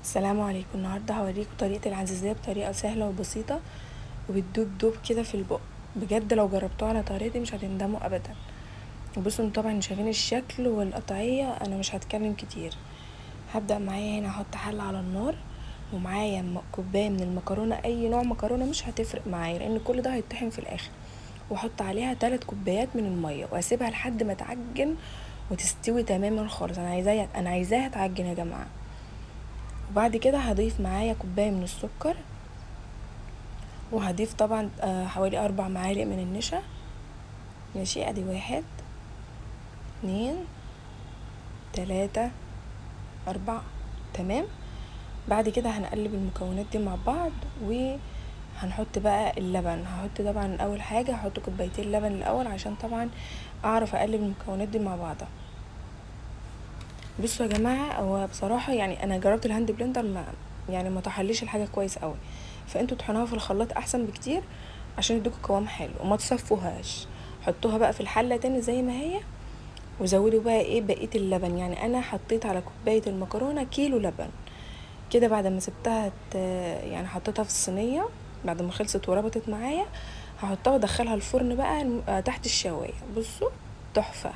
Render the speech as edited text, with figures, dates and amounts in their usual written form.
السلام عليكم. النهارده هوريكم طريقه العزيزيه بطريقه سهله وبسيطه وبتدوب دوب كده في البق. بجد لو جربتوها على طريقتي مش هتندموا ابدا. بصوا انتوا طبعا شايفين الشكل والقطعيه، انا مش هتكلم كتير. هبدا معايا هنا احط حله على النار، ومعايا كوبايه من المكرونه، اي نوع مكرونه مش هتفرق معايا لان كل ده هيتطحن في الاخر. واحط عليها 3 كوبايات من الميه واسيبها لحد ما تعجن وتستوي تماما خالص. انا عايزاها تعجن يا جماعه. وبعد كده هضيف معايا كوبايه من السكر، وهضيف طبعا حوالي 4 معالق من النشا. ماشي، ادي 1 2 3 4. تمام. بعد كده هنقلب المكونات دي مع بعض، وهنحط بقى اللبن. هحط طبعا اول حاجه هحط كوبايتين لبن الاول عشان طبعا اعرف اقلب المكونات دي مع بعضها. بصوا يا جماعه، هو بصراحه يعني انا جربت الهاند بلندر، ما طحليش الحاجه كويس قوي، فانتوا طحنوها في الخلاط احسن بكتير عشان يدوكوا قوام حلو. وما تصفوهاش، حطوها بقى في الحله تاني زي ما هي، وزودوا بقى بقيه اللبن. يعني انا حطيت على كوبايه المكرونه كيلو لبن كده. بعد ما سبتها يعني حطيتها في الصينيه بعد ما خلصت وربطت معايا، هحطها وادخلها الفرن بقى تحت الشوايه. بصوا، تحفه.